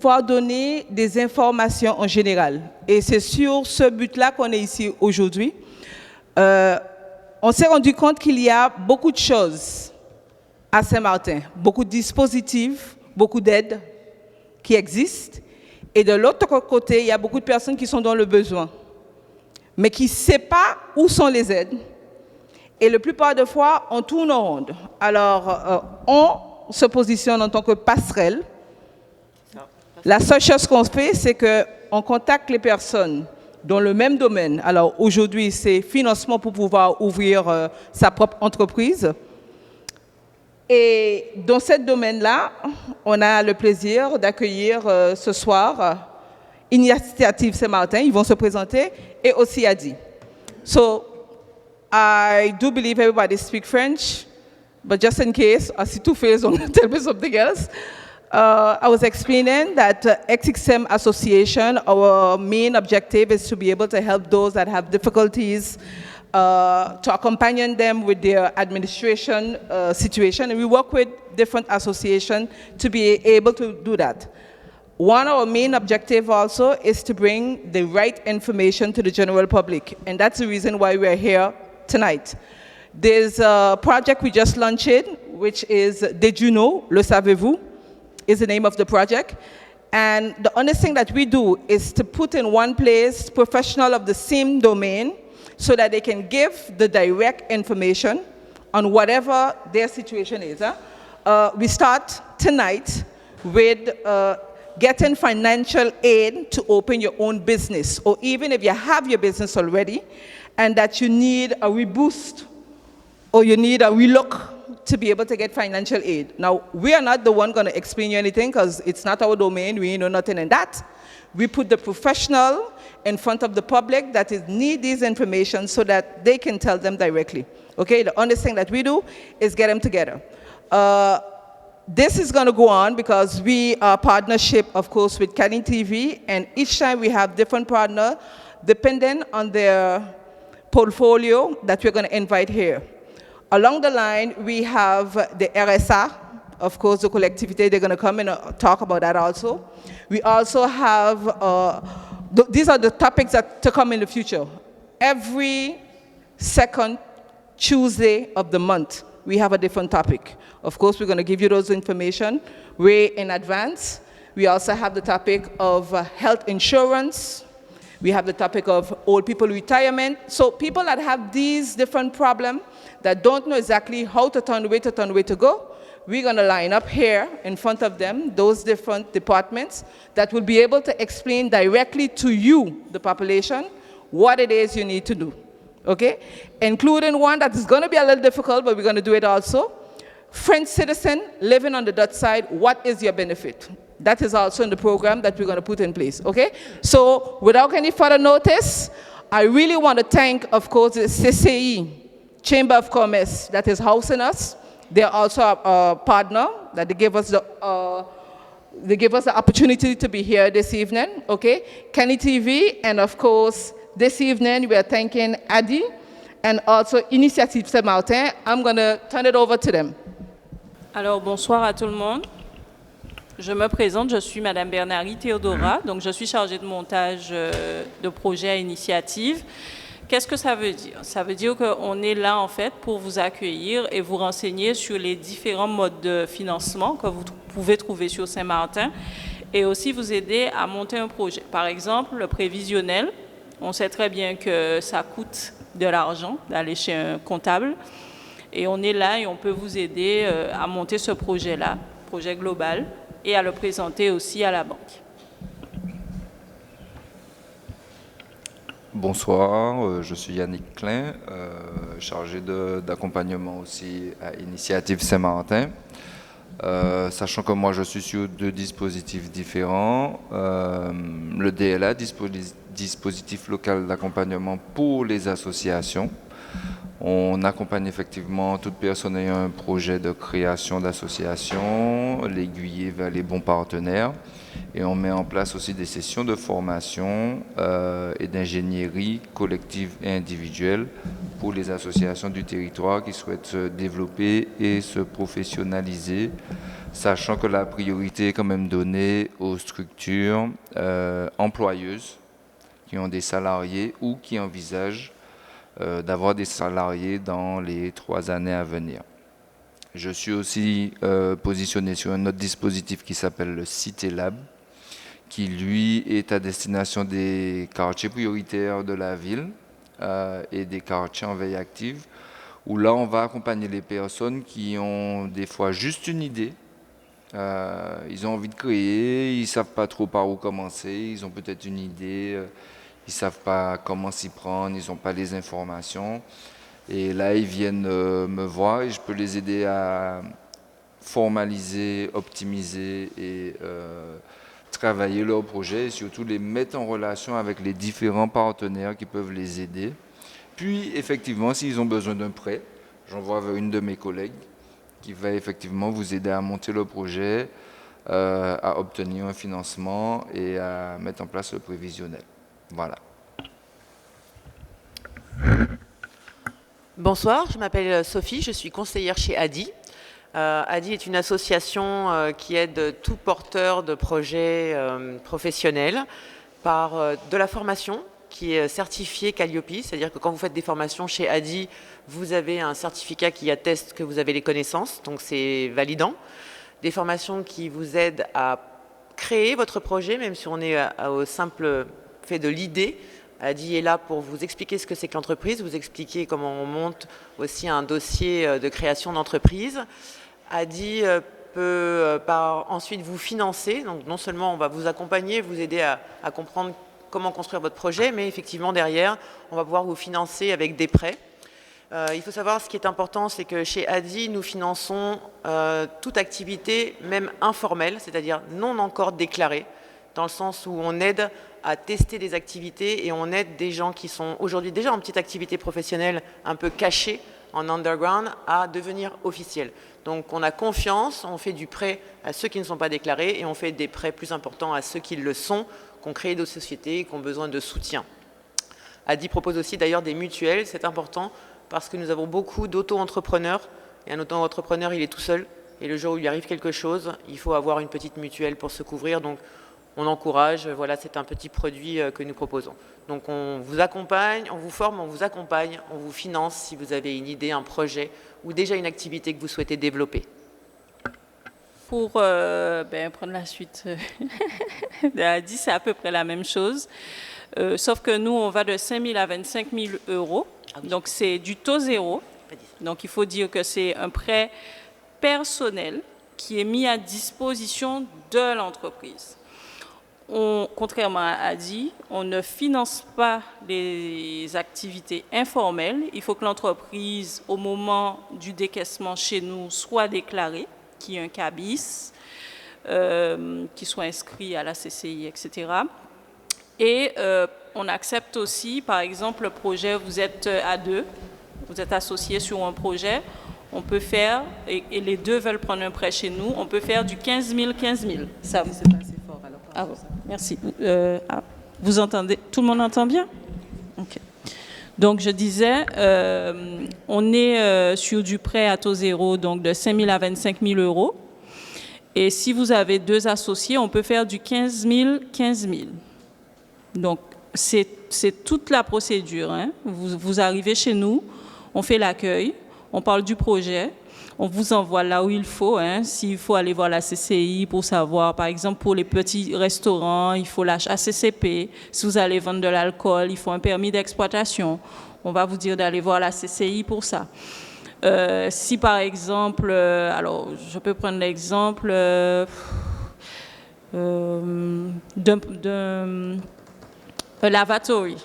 pouvoir donner des informations en général. Et c'est sur ce but-là qu'on est ici aujourd'hui. On s'est rendu compte qu'il y a beaucoup de choses à Saint-Martin, beaucoup de dispositifs, beaucoup d'aides qui existent. Et de l'autre côté, il y a beaucoup de personnes qui sont dans le besoin, mais qui ne savent pas où sont les aides. Et la plupart des fois, on tourne en rond. Alors, on se positionne en tant que passerelle. La seule chose qu'on fait, c'est qu'on contacte les personnes dans le même domaine. Alors, aujourd'hui, c'est financement pour pouvoir ouvrir sa propre entreprise. Et dans ce domaine-là, on a le plaisir d'accueillir ce soir Initiative Saint-Martin. Ils vont se présenter, et aussi Adi. So, I do believe everybody speaks French, but just in case, I see two faces, don't tell me something else. I was explaining that XXM Association, our main objective is to be able to help those that have difficulties, to accompany them with their administration situation. And we work with different associations to be able to do that. One of our main objectives also is to bring the right information to the general public. And that's the reason why we're here tonight. There's a project we just launched, which is Did You Know? Le Savez-vous? Is the name of the project. And the only thing that we do is to put in one place professionals of the same domain so that they can give the direct information on whatever their situation is. We start tonight with getting financial aid to open your own business, or even if you have your business already and that you need a reboost or you need a relook to be able to get financial aid. Now, we are not the one going to explain you anything because it's not our domain. We know nothing in that. We put the professional in front of the public that need this information so that they can tell them directly. Okay, the only thing that we do is get them together. This is going to go on because we are partnership, of course, with Canning TV, and each time we have different partners depending on their portfolio that we're going to invite here. Along the line, we have the RSA, of course, the collectivity, they're going to come and talk about that also. We also have, these are the topics that to come in the future. Every second Tuesday of the month, we have a different topic. Of course, we're going to give you those information way in advance. We also have the topic of health insurance. We have the topic of old people retirement. So people that have these different problems that don't know exactly how to turn, where to go, we're going to line up here in front of them, those different departments that will be able to explain directly to you, the population, what it is you need to do, okay? Including one that is going to be a little difficult, but we're going to do it also. French citizen living on the Dutch side, what is your benefit? That is also in the program that we're going to put in place, okay? So without any further notice, I really want to thank, of course, the CCE, Chamber of Commerce, that is housing us. They're also a partner that they gave us the opportunity to be here this evening, okay? Kenny TV, and of course, this evening we are thanking Adi and also Initiative Saint-Martin. I'm going to turn it over to them. Alors, bonsoir à tout le monde. Je me présente, je suis Madame Bernari Théodora, donc je suis chargée de montage de projet à initiative. Qu'est-ce que ça veut dire? Ça veut dire qu'on est là en fait pour vous accueillir et vous renseigner sur les différents modes de financement que vous pouvez trouver sur Saint-Martin et aussi vous aider à monter un projet. Par exemple, le prévisionnel, on sait très bien que ça coûte de l'argent d'aller chez un comptable et on est là et on peut vous aider à monter ce projet-là, projet global, et à le présenter aussi à la banque. Bonsoir, je suis Yannick Klein, chargé d'accompagnement aussi à Initiative Saint-Martin. Sachant que moi je suis sur deux dispositifs différents, le DLA, dispositif local d'accompagnement pour les associations. On accompagne effectivement toute personne ayant un projet de création d'association, l'aiguiller vers les bons partenaires. Et on met en place aussi des sessions de formation et d'ingénierie collective et individuelle pour les associations du territoire qui souhaitent se développer et se professionnaliser, sachant que la priorité est quand même donnée aux structures employeuses qui ont des salariés ou qui envisagent d'avoir des salariés dans les 3 années à venir. Je suis aussi positionné sur un autre dispositif qui s'appelle le Cité Lab, qui lui est à destination des quartiers prioritaires de la ville et des quartiers en veille active, où là on va accompagner les personnes qui ont des fois juste une idée, ils ont envie de créer, ils ne savent pas trop par où commencer, ils ont peut-être une idée, ils ne savent pas comment s'y prendre, ils n'ont pas les informations. Et là, ils viennent me voir et je peux les aider à formaliser, optimiser et travailler leur projet et surtout les mettre en relation avec les différents partenaires qui peuvent les aider. Puis, effectivement, s'ils ont besoin d'un prêt, j'envoie vers une de mes collègues qui va effectivement vous aider à monter le projet, à obtenir un financement et à mettre en place le prévisionnel. Voilà. Bonsoir, je m'appelle Sophie, je suis conseillère chez ADI. ADI est une association qui aide tout porteur de projets professionnels par de la formation qui est certifiée Calliope, c'est-à-dire que quand vous faites des formations chez ADI, vous avez un certificat qui atteste que vous avez les connaissances, donc c'est validant. Des formations qui vous aident à créer votre projet, même si on est au simple fait de l'idée. ADI est là pour vous expliquer ce que c'est que l'entreprise, vous expliquer comment on monte aussi un dossier de création d'entreprise. ADI peut ensuite vous financer, donc non seulement on va vous accompagner, vous aider à comprendre comment construire votre projet, mais effectivement derrière, on va pouvoir vous financer avec des prêts. Il faut savoir, ce qui est important, c'est que chez ADI, nous finançons toute activité, même informelle, c'est-à-dire non encore déclarée, dans le sens où on aide à tester des activités et on aide des gens qui sont aujourd'hui déjà en petite activité professionnelle un peu cachée, en underground, à devenir officiels. Donc on a confiance, on fait du prêt à ceux qui ne sont pas déclarés et on fait des prêts plus importants à ceux qui le sont, qui ont créé d'autres sociétés et qui ont besoin de soutien. ADI propose aussi d'ailleurs des mutuelles, c'est important parce que nous avons beaucoup d'auto-entrepreneurs et un auto-entrepreneur il est tout seul et le jour où il lui arrive quelque chose, il faut avoir une petite mutuelle pour se couvrir. Donc on encourage, voilà, c'est un petit produit que nous proposons. Donc on vous accompagne, on vous forme, on vous accompagne, on vous finance si vous avez une idée, un projet ou déjà une activité que vous souhaitez développer. Pour prendre la suite de ADI, c'est à peu près la même chose. Sauf que nous, on va de 5 000 à 25 000 euros. Ah oui. Donc c'est du taux zéro. Donc il faut dire que c'est un prêt personnel qui est mis à disposition de l'entreprise. Contrairement à ADI, on ne finance pas les activités informelles. Il faut que l'entreprise, au moment du décaissement chez nous, soit déclarée, qu'il y ait un CABIS, qui soit inscrit à la CCI, etc. Et on accepte aussi, par exemple, le projet, vous êtes à deux, vous êtes associés sur un projet, on peut faire, et les deux veulent prendre un prêt chez nous, on peut faire du 15 000, 15 000. Ça, c'est pas assez fort, alors. Ah bon, merci. Vous entendez? Tout le monde entend bien? Ok. Donc, je disais, on est sur du prêt à taux zéro, donc de 5 000 à 25 000 euros. Et si vous avez deux associés, on peut faire du 15 000, 15 000. Donc, c'est toute la procédure. Hein. Vous arrivez chez nous, on fait l'accueil, on parle du projet, on vous envoie là où il faut. Hein. S'il faut aller voir la CCI pour savoir, par exemple, pour les petits restaurants, il faut la HACCP. Si vous allez vendre de l'alcool, il faut un permis d'exploitation. On va vous dire d'aller voir la CCI pour ça. Si, par exemple, alors, je peux prendre l'exemple d'un lavatory.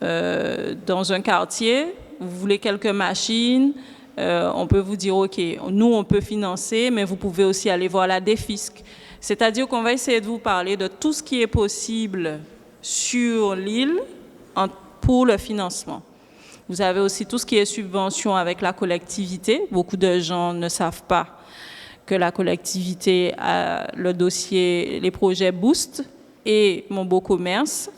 Dans un quartier, vous voulez quelques machines, on peut vous dire, OK, nous, on peut financer, mais vous pouvez aussi aller voir la DEFISC. C'est-à-dire qu'on va essayer de vous parler de tout ce qui est possible sur l'île pour le financement. Vous avez aussi tout ce qui est subvention avec la collectivité. Beaucoup de gens ne savent pas que la collectivité a le dossier, les projets Boost et Mon Beau Commerce.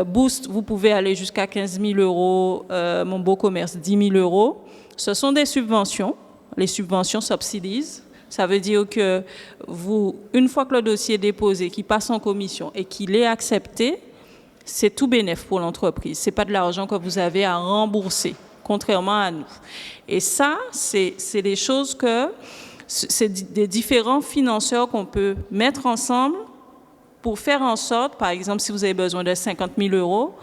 Boost, vous pouvez aller jusqu'à 15 000 euros, Mon Beau Commerce 10 000 euros. Ce sont des subventions, les subventions subsidies. Ça veut dire que vous, une fois que le dossier est déposé, qu'il passe en commission et qu'il est accepté, c'est tout bénéf pour l'entreprise. Ce n'est pas de l'argent que vous avez à rembourser, contrairement à nous. Et ça, c'est des choses que, c'est des différents financeurs qu'on peut mettre ensemble pour faire en sorte, par exemple, si vous avez besoin de 50 000 euros,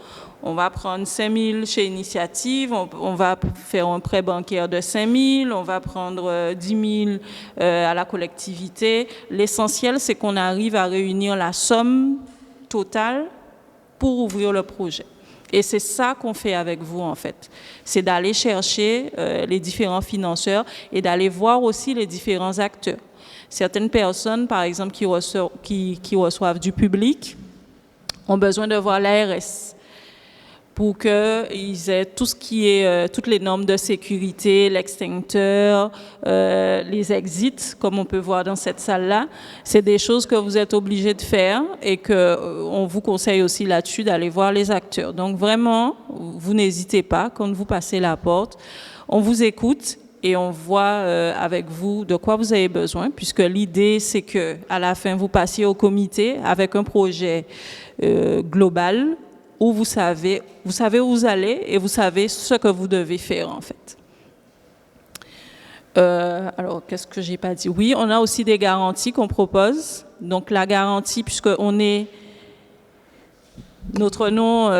on va prendre 5 000 chez Initiative, on va faire un prêt bancaire de 5 000, on va prendre 10 000 à la collectivité. L'essentiel, c'est qu'on arrive à réunir la somme totale pour ouvrir le projet. Et c'est ça qu'on fait avec vous, en fait. C'est d'aller chercher les différents financeurs et d'aller voir aussi les différents acteurs. Certaines personnes, par exemple, qui reçoivent du public, ont besoin de voir l'ARS pour qu'ils aient tout ce qui est, toutes les normes de sécurité, l'extincteur, les exits, comme on peut voir dans cette salle-là. C'est des choses que vous êtes obligés de faire et qu'on vous conseille aussi là-dessus d'aller voir les acteurs. Donc vraiment, vous n'hésitez pas, quand vous passez la porte, on vous écoute et on voit avec vous de quoi vous avez besoin, puisque l'idée, c'est qu'à la fin, vous passiez au comité avec un projet global, où vous savez où vous allez et vous savez ce que vous devez faire, en fait. Alors, qu'est-ce que j'ai pas dit? Oui, on a aussi des garanties qu'on propose. Donc, la garantie, puisqu'on est... Notre nom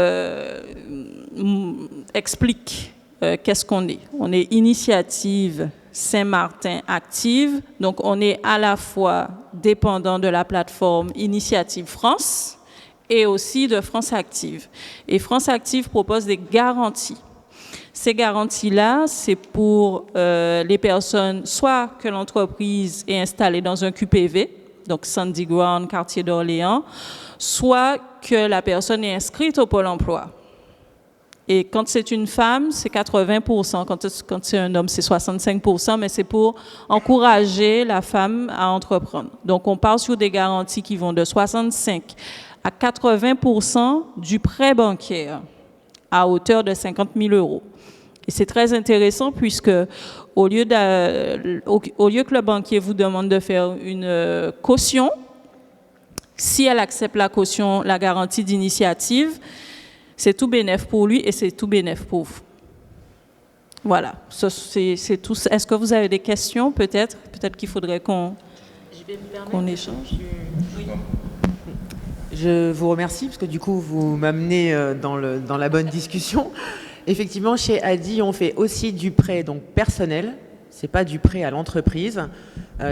explique qu'est-ce qu'on est. On est Initiative Saint-Martin Active. Donc, on est à la fois dépendant de la plateforme Initiative France, et aussi de France Active. Et France Active propose des garanties. Ces garanties-là, c'est pour les personnes, soit que l'entreprise est installée dans un QPV, donc Sandy Ground, quartier d'Orléans, soit que la personne est inscrite au Pôle emploi. Et quand c'est une femme, c'est 80%. Quand c'est un homme, c'est 65%, mais c'est pour encourager la femme à entreprendre. Donc, on parle sur des garanties qui vont de 65 à 80% du prêt bancaire à hauteur de 50 000 euros. Et c'est très intéressant puisque au lieu que le banquier vous demande de faire une caution, si elle accepte la caution, la garantie d'initiative, c'est tout bénef pour lui et c'est tout bénef pour vous. Voilà, c'est tout. Est-ce que vous avez des questions peut-être? Peut-être qu'il faudrait qu'on échange. Oui. Je vous remercie parce que du coup, vous m'amenez dans la bonne discussion. Effectivement, chez Adi, on fait aussi du prêt donc personnel. C'est pas du prêt à l'entreprise.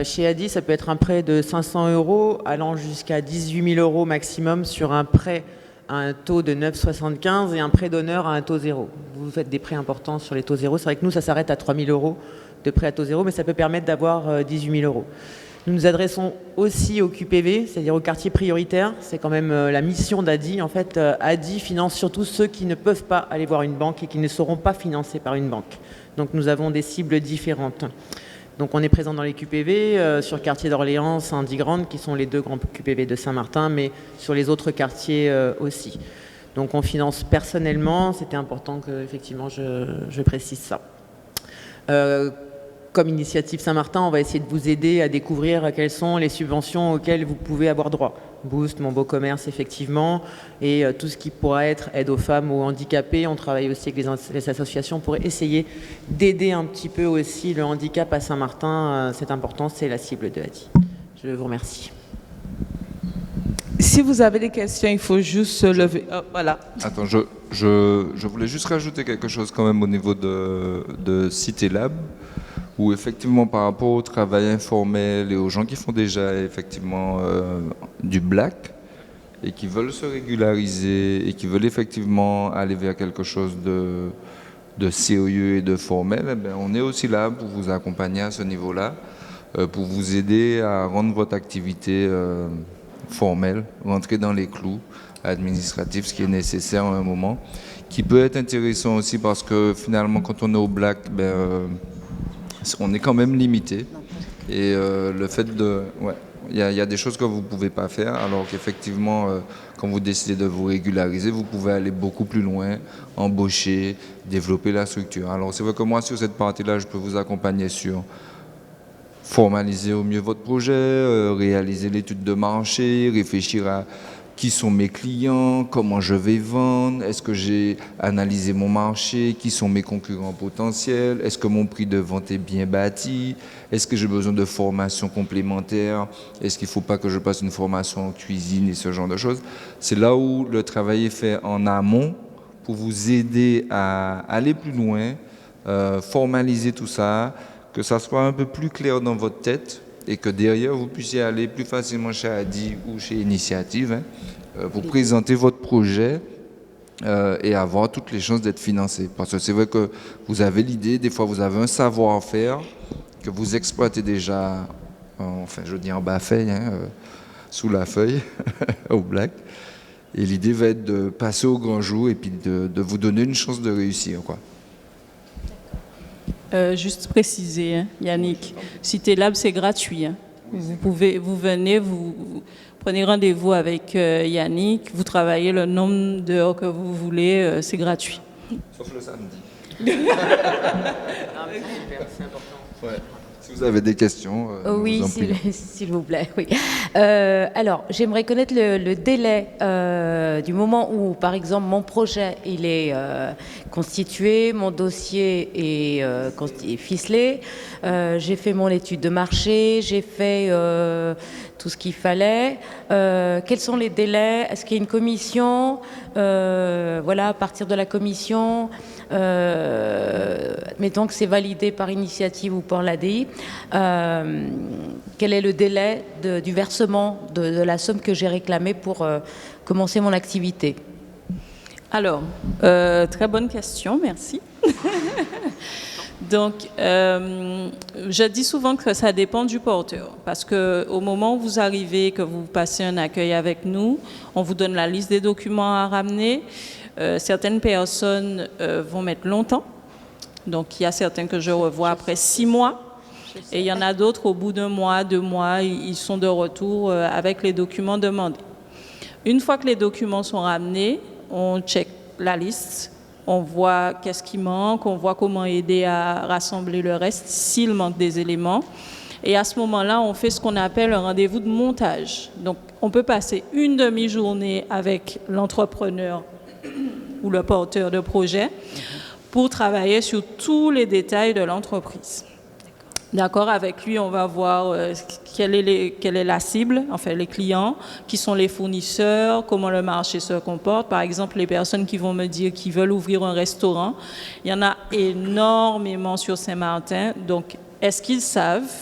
Chez Adi, ça peut être un prêt de 500 euros allant jusqu'à 18 000 euros maximum sur un prêt à un taux de 9,75 et un prêt d'honneur à un taux zéro. Vous faites des prêts importants sur les taux zéro. C'est vrai que nous, ça s'arrête à 3 000 euros de prêt à taux zéro, mais ça peut permettre d'avoir 18 000 euros. Nous nous adressons aussi au QPV, c'est-à-dire au quartier prioritaire. C'est quand même la mission d'Adi. En fait, Adi finance surtout ceux qui ne peuvent pas aller voir une banque et qui ne seront pas financés par une banque. Donc nous avons des cibles différentes. Donc on est présent dans les QPV, sur le quartier d'Orléans, Saint-Digrande, qui sont les deux grands QPV de Saint-Martin, mais sur les autres quartiers aussi. Donc on finance personnellement, c'était important que effectivement je précise ça. Comme Initiative Saint-Martin, on va essayer de vous aider à découvrir quelles sont les subventions auxquelles vous pouvez avoir droit. Boost, Mon Beau Commerce, effectivement, et tout ce qui pourra être aide aux femmes ou handicapées. On travaille aussi avec les associations pour essayer d'aider un petit peu aussi le handicap à Saint-Martin. C'est important, c'est la cible de Adi. Je vous remercie. Si vous avez des questions, il faut juste se lever. Oh, voilà. Attends, je voulais juste rajouter quelque chose quand même au niveau de Cité Lab, où effectivement par rapport au travail informel et aux gens qui font déjà effectivement du black et qui veulent se régulariser et qui veulent effectivement aller vers quelque chose de sérieux et de formel, eh bien, on est aussi là pour vous accompagner à ce niveau-là, pour vous aider à rendre votre activité formelle, rentrer dans les clous administratifs, ce qui est nécessaire à un moment, qui peut être intéressant aussi parce que finalement quand on est au black, on est quand même limité. Et le fait de... Ouais, il y a des choses que vous ne pouvez pas faire, alors qu'effectivement, quand vous décidez de vous régulariser, vous pouvez aller beaucoup plus loin, embaucher, développer la structure. Alors c'est vrai que moi, sur cette partie-là, je peux vous accompagner sur formaliser au mieux votre projet, réaliser l'étude de marché, réfléchir à qui sont mes clients, comment je vais vendre, est-ce que j'ai analysé mon marché, qui sont mes concurrents potentiels, est-ce que mon prix de vente est bien bâti, est-ce que j'ai besoin de formation complémentaire, est-ce qu'il ne faut pas que je passe une formation en cuisine et ce genre de choses. C'est là où le travail est fait en amont pour vous aider à aller plus loin, formaliser tout ça, que ça soit un peu plus clair dans votre tête et que derrière vous puissiez aller plus facilement chez Adi ou chez Initiative pour présenter votre projet et avoir toutes les chances d'être financé. Parce que c'est vrai que vous avez l'idée, des fois vous avez un savoir-faire que vous exploitez déjà, enfin je dis en bas feuille, sous la feuille, au black. Et l'idée va être de passer au grand jour et puis de vous donner une chance de réussir, quoi. Juste préciser, hein, Yannick, Cité Lab, c'est gratuit. Hein. Vous venez, vous prenez rendez-vous avec Yannick, vous travaillez le nombre d'heures que vous voulez, c'est gratuit. Sauf le samedi. Ah, mais c'est super, c'est important. Ouais. Si vous avez des questions, oui, vous en prie. s'il vous plaît. Oui. Alors, j'aimerais connaître le délai du moment où, par exemple, mon projet il est constitué, mon dossier est ficelé, j'ai fait mon étude de marché, j'ai fait tout ce qu'il fallait. Quels sont les délais? Est-ce qu'il y a une commission? Voilà, à partir de la commission, admettons que c'est validé par Initiative ou par l'ADI, quel est le délai du versement de la somme que j'ai réclamée pour commencer mon activité? Alors, très bonne question, merci. Donc, je dis souvent que ça dépend du porteur, parce qu'au moment où vous arrivez, que vous passez un accueil avec nous, on vous donne la liste des documents à ramener. Certaines personnes vont mettre longtemps, donc il y a certains que je revois après 6 mois, et il y en a d'autres au bout d'1 mois, 2 mois, ils sont de retour avec les documents demandés. Une fois que les documents sont ramenés, on check la liste. On voit qu'est-ce qui manque, on voit comment aider à rassembler le reste s'il manque des éléments. Et à ce moment-là, on fait ce qu'on appelle un rendez-vous de montage. Donc, on peut passer une demi-journée avec l'entrepreneur ou le porteur de projet pour travailler sur tous les détails de l'entreprise. D'accord, avec lui, on va voir quelle est la cible, enfin les clients, qui sont les fournisseurs, comment le marché se comporte. Par exemple, les personnes qui vont me dire qu'ils veulent ouvrir un restaurant, il y en a énormément sur Saint-Martin. Donc, est-ce qu'ils savent,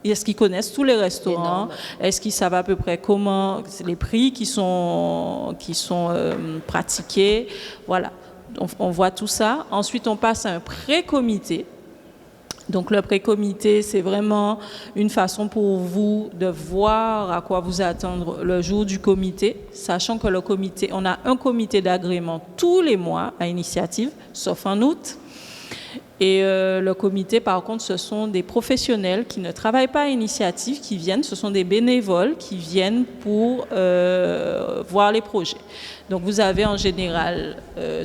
est-ce qu'ils connaissent tous les restaurants? Est-ce qu'ils savent à peu près comment, les prix qui sont pratiqués? Voilà, on voit tout ça. Ensuite, on passe à un pré-comité. Donc le pré-comité, c'est vraiment une façon pour vous de voir à quoi vous attendre le jour du comité, sachant que le comité, on a un comité d'agrément tous les mois à Initiative, sauf en août. Et le comité, par contre, ce sont des professionnels qui ne travaillent pas à Initiative, qui viennent, ce sont des bénévoles qui viennent pour voir les projets. Donc vous avez en général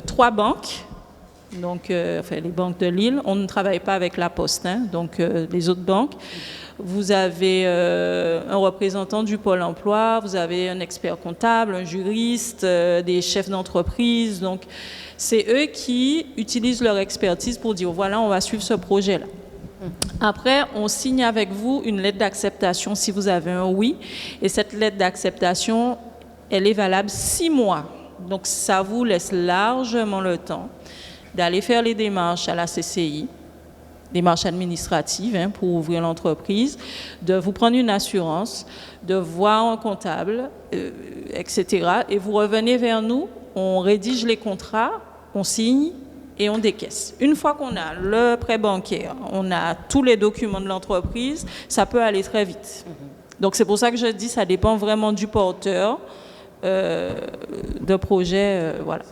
3 banques. Donc, enfin, les banques de Lille, on ne travaille pas avec la Poste, hein, donc les autres banques. Vous avez un représentant du Pôle emploi, vous avez un expert comptable, un juriste, des chefs d'entreprise. Donc, c'est eux qui utilisent leur expertise pour dire, voilà, on va suivre ce projet-là. Après, on signe avec vous une lettre d'acceptation si vous avez un oui. Et cette lettre d'acceptation, elle est valable 6 mois. Donc, ça vous laisse largement le temps d'aller faire les démarches à la CCI, démarches administratives pour ouvrir l'entreprise, de vous prendre une assurance, de voir un comptable, etc. Et vous revenez vers nous, on rédige les contrats, on signe et on décaisse. Une fois qu'on a le prêt bancaire, on a tous les documents de l'entreprise, ça peut aller très vite. Donc c'est pour ça que je dis, ça dépend vraiment du porteur de projet, voilà.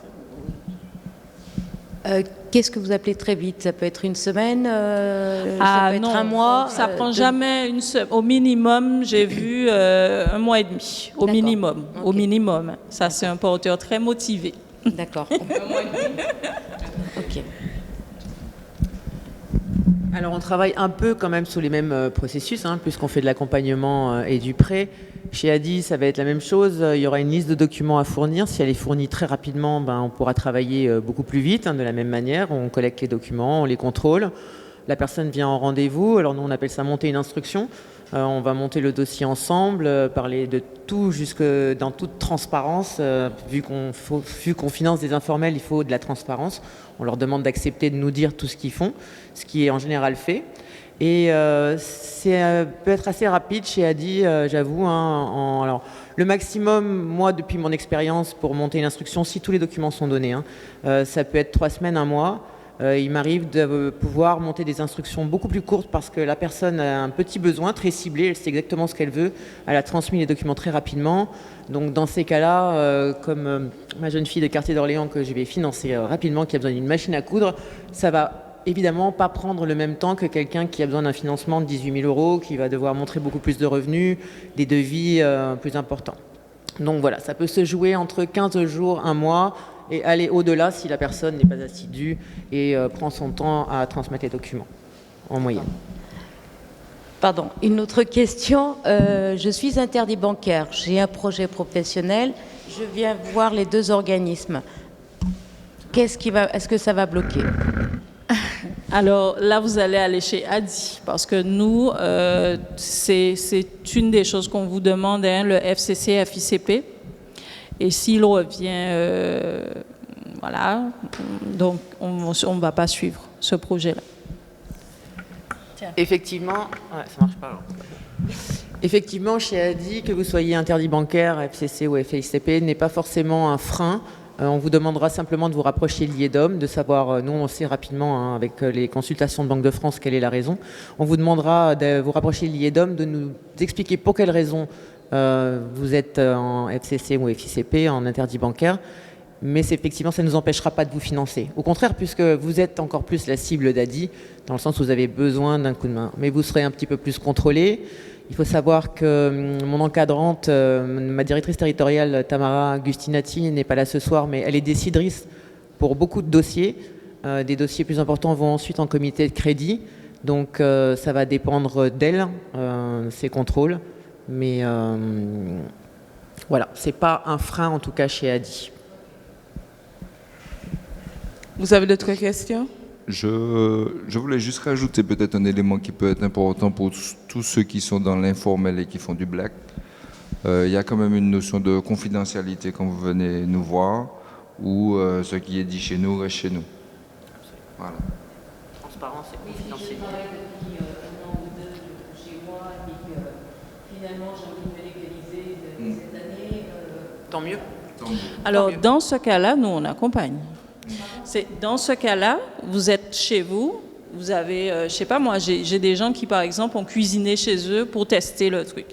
Qu'est-ce que vous appelez très vite? Ça peut être une semaine, ça Ah peut être non, un mois. ça prend jamais une semaine. Au minimum, j'ai vu 1 mois et demi. Au D'accord. minimum. Ok. Au minimum. Ça, c'est un porteur très motivé. D'accord. Ok. Alors on travaille un peu quand même sur les mêmes processus, puisqu'on fait de l'accompagnement et du prêt. Chez ADI, ça va être la même chose. Il y aura une liste de documents à fournir. Si elle est fournie très rapidement, on pourra travailler beaucoup plus vite, de la même manière. On collecte les documents, on les contrôle. La personne vient en rendez-vous. Alors nous, on appelle ça monter une instruction. On va monter le dossier ensemble, parler de tout dans toute transparence. Vu qu'on finance des informels, il faut de la transparence. On leur demande d'accepter de nous dire tout ce qu'ils font, ce qui est en général fait. Et peut être assez rapide chez ADI, j'avoue. Alors, le maximum, moi, depuis mon expérience, pour monter une instruction, si tous les documents sont donnés, ça peut être 3 semaines, 1 mois. Il m'arrive de pouvoir monter des instructions beaucoup plus courtes parce que la personne a un petit besoin très ciblé, elle sait exactement ce qu'elle veut, elle a transmis les documents très rapidement. Donc dans ces cas-là, comme ma jeune fille de quartier d'Orléans que je vais financer rapidement, qui a besoin d'une machine à coudre, ça va évidemment pas prendre le même temps que quelqu'un qui a besoin d'un financement de 18 000 €, qui va devoir montrer beaucoup plus de revenus, des devis plus importants. Donc voilà, ça peut se jouer entre 15 jours, 1 mois, et aller au-delà si la personne n'est pas assidue et prend son temps à transmettre les documents, en moyenne. Pardon, une autre question. Je suis interdit bancaire, j'ai un projet professionnel, je viens voir les 2 organismes. Est-ce que ça va bloquer? Alors là, vous allez aller chez ADI parce que nous, c'est une des choses qu'on vous demande, le FCC, FICP. Et s'il revient, voilà, donc on ne va pas suivre ce projet-là. Effectivement, ça marche pas. Alors. Effectivement, chez ADI, que vous soyez interdit bancaire, FCC ou FICP, n'est pas forcément un frein. On vous demandera simplement de vous rapprocher de l'IEDOM, de savoir, nous on sait rapidement avec les consultations de Banque de France quelle est la raison. On vous demandera de vous rapprocher de l'IEDOM, de nous expliquer pour quelle raison vous êtes en FCC ou FICP, en interdit bancaire. Mais effectivement, ça ne nous empêchera pas de vous financer. Au contraire, puisque vous êtes encore plus la cible d'ADI, dans le sens où vous avez besoin d'un coup de main. Mais vous serez un petit peu plus contrôlé. Il faut savoir que mon encadrante, ma directrice territoriale, Tamara Agustinati, n'est pas là ce soir, mais elle est déciderise pour beaucoup de dossiers. Des dossiers plus importants vont ensuite en comité de crédit. Donc ça va dépendre d'elle, ces contrôles. Mais voilà, ce n'est pas un frein en tout cas chez ADI. Vous avez d'autres questions? Je voulais juste rajouter peut-être un élément qui peut être important pour tous ceux qui sont dans l'informel et qui font du black. Il y a quand même une notion de confidentialité quand vous venez nous voir, où ce qui est dit chez nous reste chez nous. Voilà. Transparence et confidentialité. Depuis 1 an ou 2 chez moi et que finalement j'ai envie de me légaliser cette année. Tant mieux. Alors, dans ce cas-là, nous, on accompagne. Dans ce cas-là, vous êtes chez vous, vous avez, je sais pas moi, j'ai des gens qui, par exemple, ont cuisiné chez eux pour tester le truc.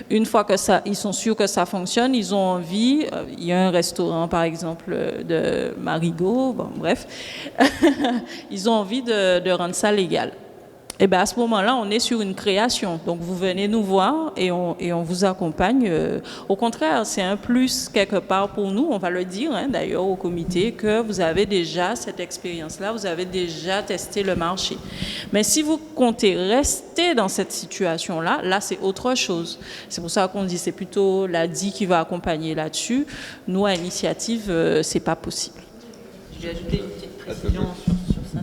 Une fois que ils sont sûrs que ça fonctionne, ils ont envie, il y a un restaurant, par exemple, de Marigot, bon, bref, ils ont envie de rendre ça légal. Et bien à ce moment-là, on est sur une création. Donc vous venez nous voir et on vous accompagne. Au contraire, c'est un plus quelque part pour nous. On va le dire d'ailleurs au comité que vous avez déjà cette expérience-là, vous avez déjà testé le marché. Mais si vous comptez rester dans cette situation-là, là c'est autre chose. C'est pour ça qu'on dit c'est plutôt l'ADI qui va accompagner là-dessus. Nous, à Initiative, c'est pas possible. Je vais ajouter une petite précision sur ça.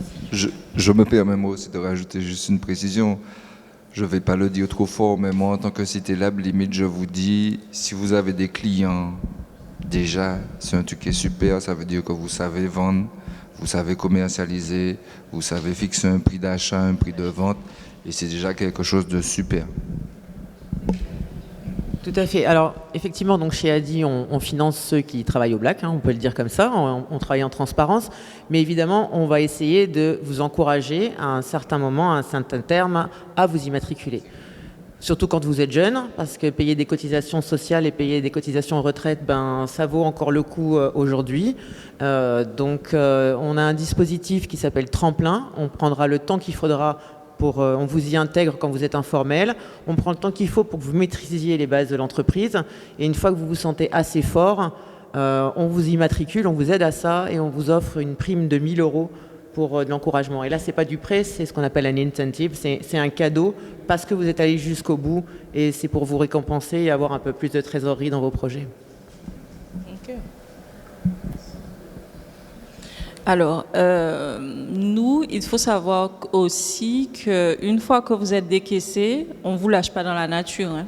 Je me permets moi aussi de rajouter juste une précision. Je ne vais pas le dire trop fort, mais moi en tant que Cité Lab, limite je vous dis, si vous avez des clients, déjà c'est un truc qui est super, ça veut dire que vous savez vendre, vous savez commercialiser, vous savez fixer un prix d'achat, un prix de vente, et c'est déjà quelque chose de super. Tout à fait. Alors, effectivement, donc chez ADI, on finance ceux qui travaillent au black, on peut le dire comme ça, on travaille en transparence, mais évidemment, on va essayer de vous encourager à un certain moment, à un certain terme, à vous immatriculer. Surtout quand vous êtes jeune, parce que payer des cotisations sociales et payer des cotisations retraite, ça vaut encore le coup aujourd'hui. Donc on a un dispositif qui s'appelle Tremplin. On prendra le temps qu'il faudra on vous y intègre quand vous êtes informel. On prend le temps qu'il faut pour que vous maîtrisiez les bases de l'entreprise. Et une fois que vous vous sentez assez fort, on vous y matricule, on vous aide à ça et on vous offre une prime de 1 000 € pour de l'encouragement. Et là, c'est pas du prêt, c'est ce qu'on appelle un incentive, c'est un cadeau parce que vous êtes allé jusqu'au bout et c'est pour vous récompenser et avoir un peu plus de trésorerie dans vos projets. Ok. Alors, nous, il faut savoir aussi qu'une fois que vous êtes décaissé, on ne vous lâche pas dans la nature, hein.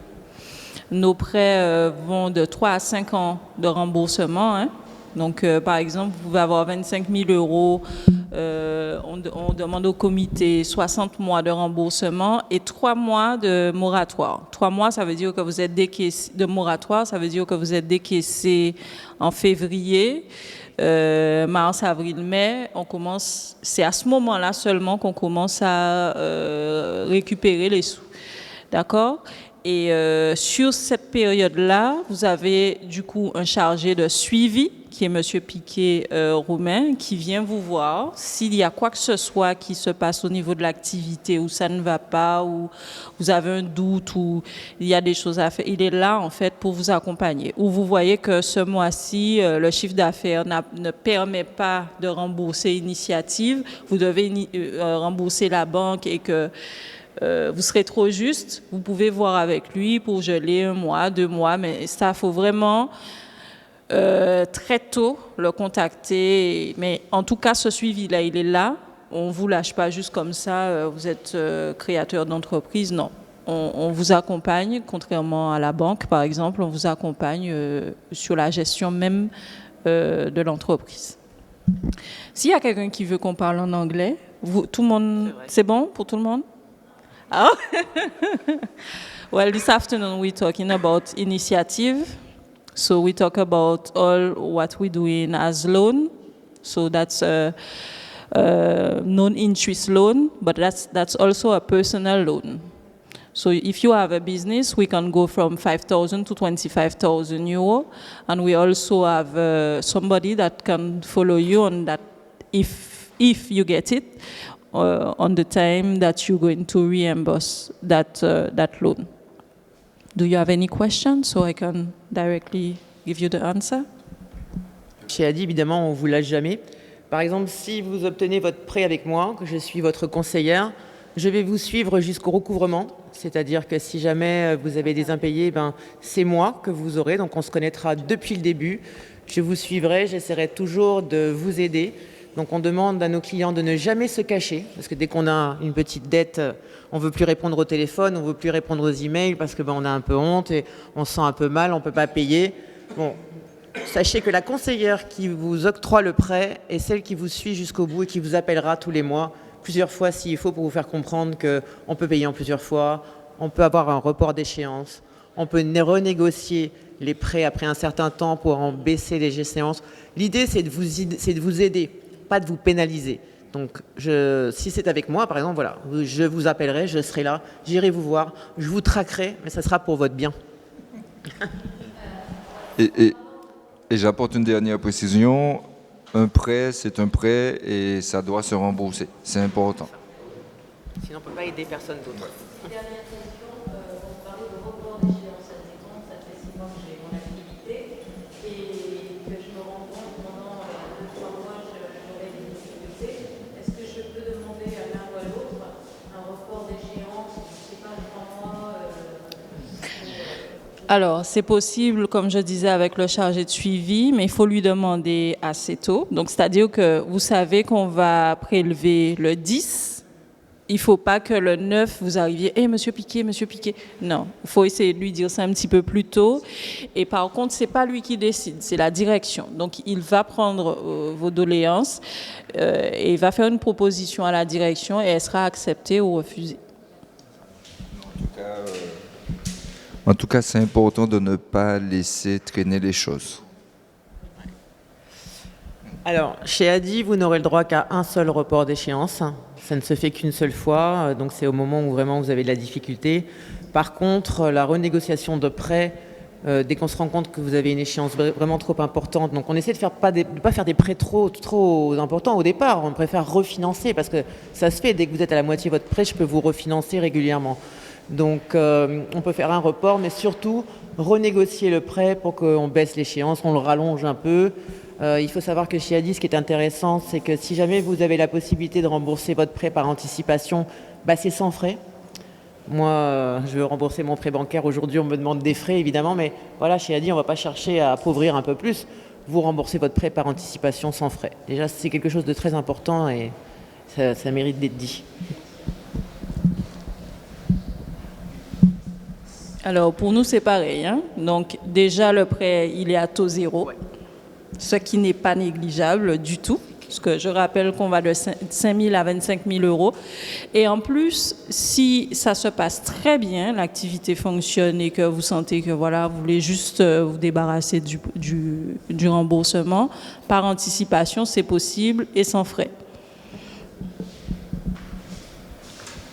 Nos prêts vont de 3 à 5 ans de remboursement, hein. Donc, par exemple, vous pouvez avoir 25 000 €, on demande au comité 60 mois de remboursement et 3 mois de moratoire. 3 mois, ça veut dire que vous êtes décaissé, de moratoire, ça veut dire que vous êtes décaissé en février, mars, avril, mai. C'est à ce moment-là seulement qu'on commence à récupérer les sous. D'accord ? Et sur cette période-là, vous avez du coup un chargé de suivi qui est M. Piquet-Roumain, qui vient vous voir s'il y a quoi que ce soit qui se passe au niveau de l'activité, où ça ne va pas, ou vous avez un doute, ou il y a des choses à faire. Il est là, en fait, pour vous accompagner. Ou vous voyez que ce mois-ci, le chiffre d'affaires ne permet pas de rembourser Initiative, vous devez rembourser la banque et que vous serez trop juste, vous pouvez voir avec lui pour geler 1 mois, 2 mois, mais ça, il faut vraiment très tôt le contacter. Mais en tout cas, ce suivi-là, il est là. On ne vous lâche pas juste comme ça, vous êtes créateur d'entreprise, non. On vous accompagne, contrairement à la banque, par exemple, on vous accompagne sur la gestion même de l'entreprise. S'il y a quelqu'un qui veut qu'on parle en anglais, tout le monde, c'est bon pour tout le monde? Oh. Well, this afternoon we're talking about initiative. So we talk about all what we're doing as loan. So that's a non-interest loan, but that's also a personal loan. So if you have a business, we can go from 5,000 to 25,000 euro, and we also have somebody that can follow you on that if you get it. On the time that you're going to reimburse that loan. Do you have any questions so I can directly give you the answer? Chez Adi, évidemment, on ne vous lâche jamais. Par exemple, si vous obtenez votre prêt avec moi, que je suis votre conseillère, je vais vous suivre jusqu'au recouvrement. C'est-à-dire que si jamais vous avez des impayés, c'est moi que vous aurez. Donc on se connaîtra depuis le début. Je vous suivrai, j'essaierai toujours de vous aider. Donc on demande à nos clients de ne jamais se cacher, parce que dès qu'on a une petite dette, on ne veut plus répondre au téléphone, on ne veut plus répondre aux emails, parce que on a un peu honte et on se sent un peu mal, on ne peut pas payer. Bon, sachez que la conseillère qui vous octroie le prêt est celle qui vous suit jusqu'au bout et qui vous appellera tous les mois, plusieurs fois s'il faut, pour vous faire comprendre qu'on peut payer en plusieurs fois, on peut avoir un report d'échéance, on peut renégocier les prêts après un certain temps pour en baisser les échéances. L'idée, c'est de vous aider, pas de vous pénaliser. Donc, si c'est avec moi, par exemple, voilà, je vous appellerai, je serai là, j'irai vous voir, je vous traquerai, mais ça sera pour votre bien. Et j'apporte une dernière précision. Un prêt, c'est un prêt et ça doit se rembourser. C'est important. Sinon, on ne peut pas aider personne d'autre. Dernière question, on parlait de report d'échéance. Admettons, ça fait 6 mois que j'ai mon activité et que je me rends compte pendant 2-3 mois j'aurai des difficultés. Est-ce que je peux demander à l'un ou à l'autre un report d'échéance, je ne sais pas, 3 mois Alors, c'est possible, comme je disais, avec le chargé de suivi, mais il faut lui demander assez tôt. Donc, c'est-à-dire que vous savez qu'on va prélever le 10. Il ne faut pas que le 9, vous arriviez, monsieur Piquet. Non, il faut essayer de lui dire ça un petit peu plus tôt. Et par contre, ce n'est pas lui qui décide, c'est la direction. Donc, il va prendre vos doléances et il va faire une proposition à la direction et elle sera acceptée ou refusée. En tout cas, c'est important de ne pas laisser traîner les choses. Alors, chez Adi, vous n'aurez le droit qu'à un seul report d'échéance. Ça ne se fait qu'une seule fois, donc c'est au moment où vraiment vous avez de la difficulté. Par contre, la renégociation de prêt, dès qu'on se rend compte que vous avez une échéance vraiment trop importante, donc on essaie de ne pas faire des prêts trop importants au départ, on préfère refinancer parce que ça se fait, dès que vous êtes à la moitié de votre prêt, je peux vous refinancer régulièrement. Donc on peut faire un report, mais surtout renégocier le prêt pour qu'on baisse l'échéance, on le rallonge un peu. Il faut savoir que chez Adi, ce qui est intéressant, c'est que si jamais vous avez la possibilité de rembourser votre prêt par anticipation, c'est sans frais. Moi, je veux rembourser mon prêt bancaire. Aujourd'hui, on me demande des frais, évidemment, mais voilà, chez Adi, on ne va pas chercher à appauvrir un peu plus. Vous remboursez votre prêt par anticipation sans frais. Déjà, c'est quelque chose de très important et ça mérite d'être dit. Alors, pour nous, c'est pareil, hein. Donc, déjà, le prêt, il est à taux zéro, ce qui n'est pas négligeable du tout. Parce que je rappelle qu'on va de 5 000 à 25 000 euros. Et en plus, si ça se passe très bien, l'activité fonctionne et que vous sentez que voilà, vous voulez juste vous débarrasser du remboursement, par anticipation, c'est possible et sans frais.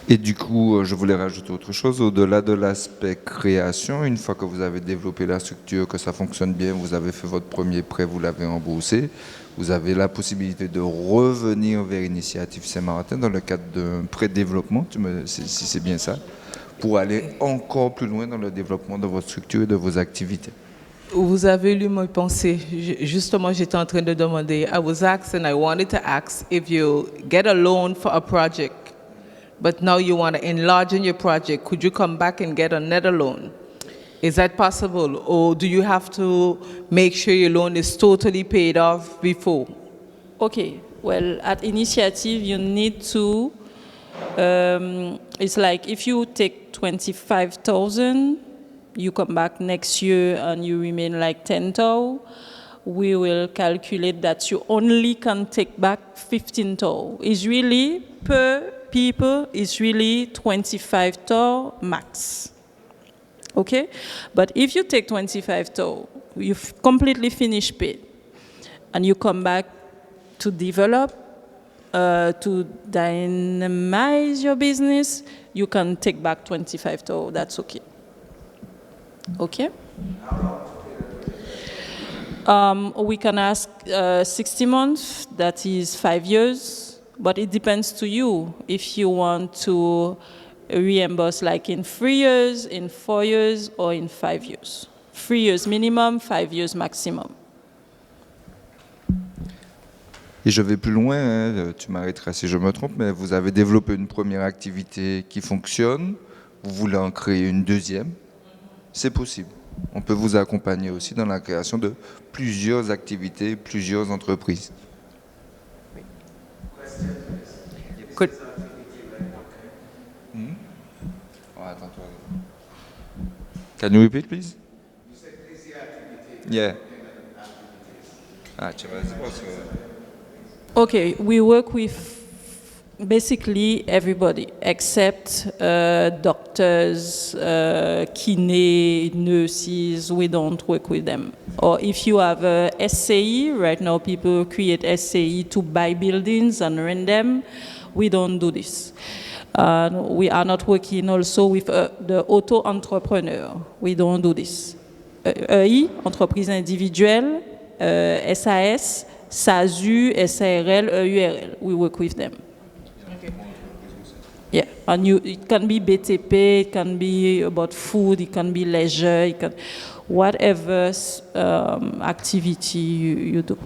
Et du coup, je voulais rajouter autre chose. Au-delà de l'aspect création, une fois que vous avez développé la structure, que ça fonctionne bien, vous avez fait votre premier prêt, vous l'avez remboursé, vous avez la possibilité de revenir vers Initiative Saint-Martin dans le cadre d'un pré-développement, si c'est bien ça, pour aller encore plus loin dans le développement de votre structure et de vos activités. Vous avez lu mes pensées. Justement, j'étais en train de demander, I wanted to ask if you get a loan for a project, but now you want to enlarge in your project, could you come back and get another loan? Is that possible? Or do you have to make sure your loan is totally paid off before? Okay, well, at Initiative, you need to, it's like if you take 25,000, you come back next year and you remain like 10,000, we will calculate that you only can take back 15,000. It's really, per people, it's really 25,000 max. Okay? But if you take 25,000, you've completely finished paid, and you come back to develop, to dynamize your business, you can take back 25,000. That's okay. Okay? We can ask 60 months, that is 5 years, but it depends to you if you want to reimburse like in 3 years, in 4 years, or in 5 years. 3 years minimum, 5 years maximum. Et je vais plus loin, hein, tu m'arrêteras si je me trompe, mais vous avez développé une première activité qui fonctionne, vous voulez en créer une deuxième, c'est possible. On peut vous accompagner aussi dans la création de plusieurs activités, plusieurs entreprises. Could, Can you repeat, please? Yeah. Okay, we work with basically everybody except doctors, kine, nurses. We don't work with them. Or if you have a SCE, right now people create SCE to buy buildings and rent them. We don't do this. We are not working also with the auto-entrepreneur. We don't do this. EI, entreprise individuelle, SAS, SASU, SARL, EURL. We work with them. Okay. Yeah, and it can be BTP, it can be about food, it can be leisure, it can, whatever activity you do.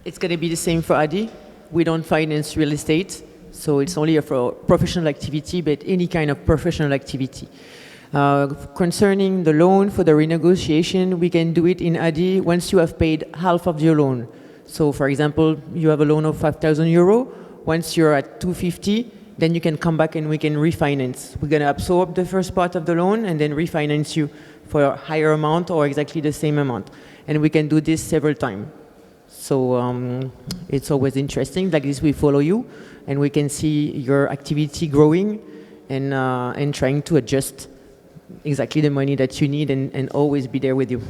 It's going to be the same for Adi. We don't finance real estate, so it's only for professional activity, but any kind of professional activity. Concerning the loan for the renegotiation, we can do it in Adi once you have paid half of your loan. So, for example, you have a loan of 5,000 euro. Once you're at 250, then you can come back and we can refinance. We're going to absorb the first part of the loan and then refinance you for a higher amount or exactly the same amount. And we can do this several times. So it's always interesting. Like this, we follow you, and we can see your activity growing, and trying to adjust exactly the money that you need, and always be there with you.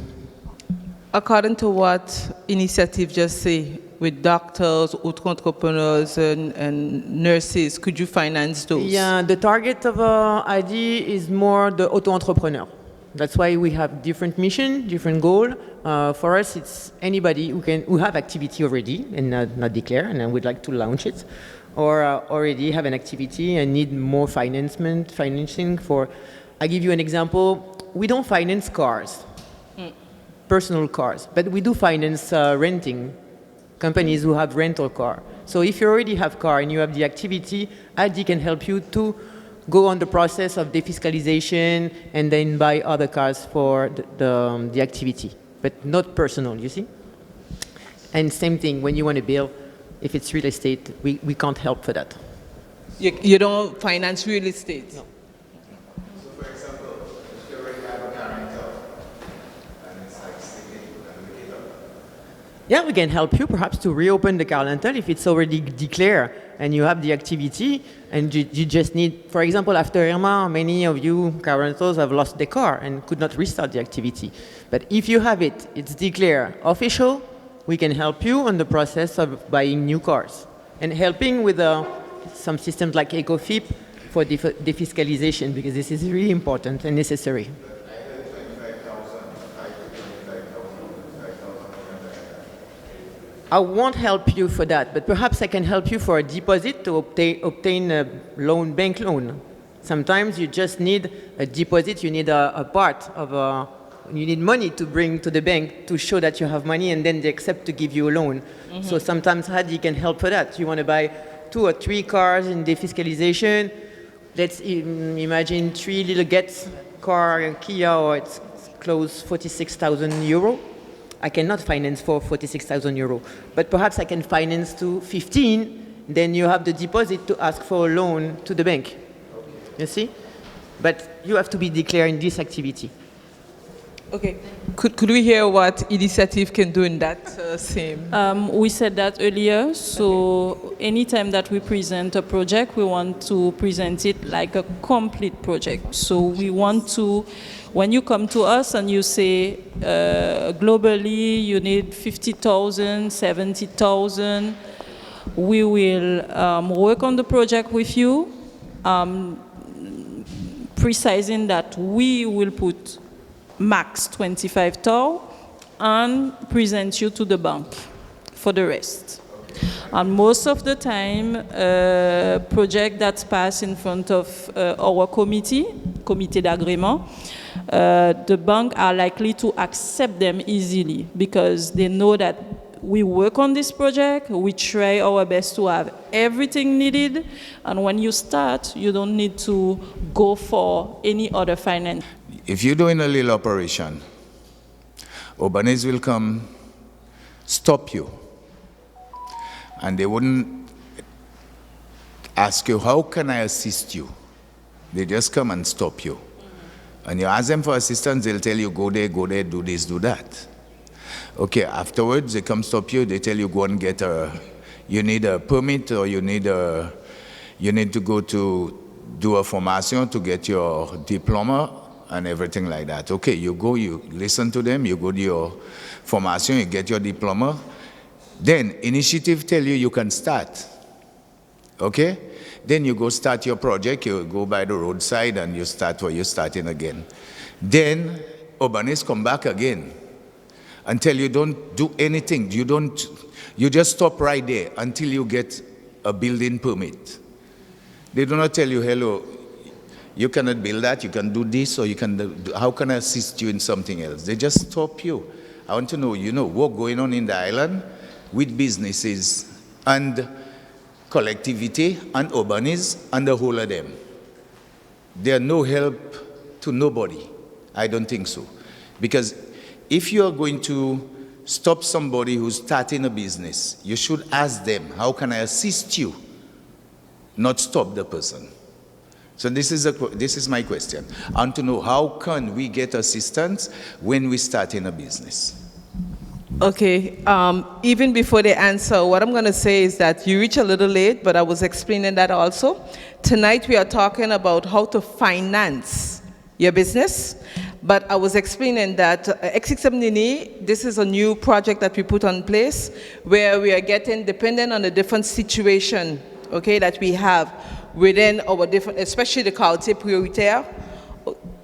According to what Initiative just say, with doctors, auto entrepreneurs, and nurses? Could you finance those? Yeah, the target of ID is more the auto-entrepreneur. That's why we have different mission, different goal. For us, it's anybody who have activity already and not declare, and would like to launch it, or already have an activity and need more financing for. I give you an example. We don't finance cars, personal cars, but we do finance renting, companies who have rental car. So if you already have car and you have the activity, ID can help you to go on the process of defiscalization and then buy other cars for the activity, but not personal, you see? And same thing, when you want to build, if it's real estate, we can't help for that. You don't finance real estate? No. So for example, if you already have a car rental and it's like sticking and we get up. Yeah, we can help you perhaps to reopen the car rental if it's already declared and you have the activity and you just need, for example, after Irma, many of you car rentals have lost their car and could not restart the activity. But if you have it, it's declared official, we can help you on the process of buying new cars and helping with some systems like EcoFIP for defiscalization, because this is really important and necessary. I won't help you for that, but perhaps I can help you for a deposit to obtain a bank loan. Sometimes you just need a deposit, you need a part of you need money to bring to the bank to show that you have money, and then they accept to give you a loan. Mm-hmm. So sometimes Hadi can help for that. You want to buy 2 or 3 cars in defiscalization. Let's imagine 3 little Gets car, Kia, or it's close 46,000 euro. I cannot finance for 46,000 euro, but perhaps I can finance to 15, then you have the deposit to ask for a loan to the bank. You see? But you have to be declared in this activity. Okay. Could we hear what initiative can do in that same? We said that earlier, so anytime that we present a project, we want to present it like a complete project. So we want to, when you come to us and you say globally you need 50,000, 70,000, we will work on the project with you, precising that we will put max 25,000 and present you to the bank for the rest. And most of the time, project that's passed in front of our committee d'agrément, the bank are likely to accept them easily because they know that we work on this project, we try our best to have everything needed, and when you start, you don't need to go for any other finance. If you're doing a little operation, Urbanis will come stop you. And they wouldn't ask you, how can I assist you? They just come and stop you. And you ask them for assistance, they'll tell you, go there, do this, do that. Okay, afterwards, they come stop you, they tell you, go and get you need a permit, or you need to go to do a formation to get your diploma, and everything like that. Okay, you go, you listen to them, you go to your formation, you get your diploma. Then initiative tell you can start. Okay? Then you go start your project, you go by the roadside and you start where you're starting again. Then Urbanis come back again until you don't do anything. You just stop right there until you get a building permit. They do not tell you, hello, you cannot build that, you can do this, or you can do, how can I assist you in something else? They just stop you. I want to know, what's going on in the island with businesses and collectivity and Urbanis and the whole of them. They are no help to nobody. I don't think so. Because if you are going to stop somebody who's starting a business, you should ask them, how can I assist you? Not stop the person. So this is my question. I want to know, how can we get assistance when we start in a business? Okay, even before they answer, what I'm going to say is that you reach a little late, but I was explaining that also. Tonight we are talking about how to finance your business, But I was explaining that X670, this is a new project that we put on place where we are getting, depending on the different situation, okay, that we have within our different, especially the quartier prioritaire,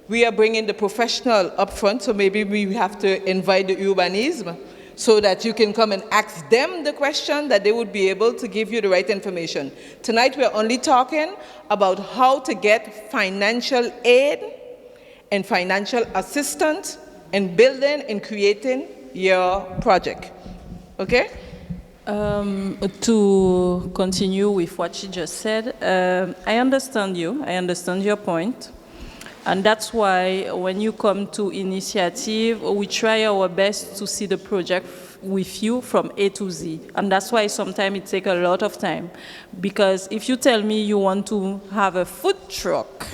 we are bringing the professional up front, so maybe we have to invite the urbanism so that you can come and ask them the question that they would be able to give you the right information. Tonight we're only talking about how to get financial aid and financial assistance in building and creating your project. Okay? To continue with what she just said, I understand you, I understand your point. And that's why when you come to initiative, we try our best to see the project with you from A to Z. And that's why sometimes it takes a lot of time. Because if you tell me you want to have a food truck,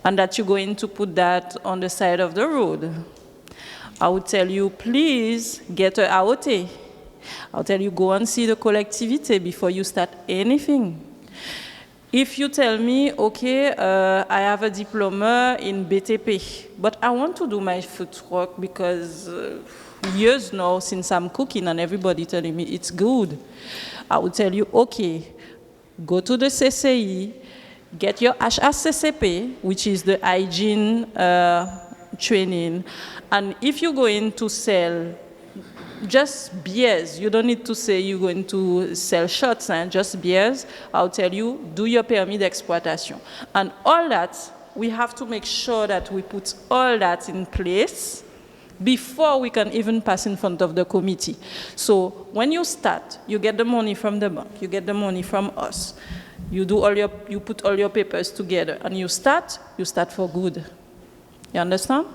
and that you're going to put that on the side of the road, I would tell you, please get a AOT. I'll tell you, go and see the collectivity before you start anything. If you tell me, okay, I have a diploma in BTP, but I want to do my food truck because years now since I'm cooking and everybody telling me it's good, I would tell you, okay, go to the CCI, get your HACCP, which is the hygiene training, and if you're going to sell just beers, you don't need to say you're going to sell shots, just beers, I'll tell you, do your permis d'exploitation. And all that, we have to make sure that we put all that in place before we can even pass in front of the committee. So when you start, you get the money from the bank, you get the money from us, you put all your papers together, and you start for good. You understand?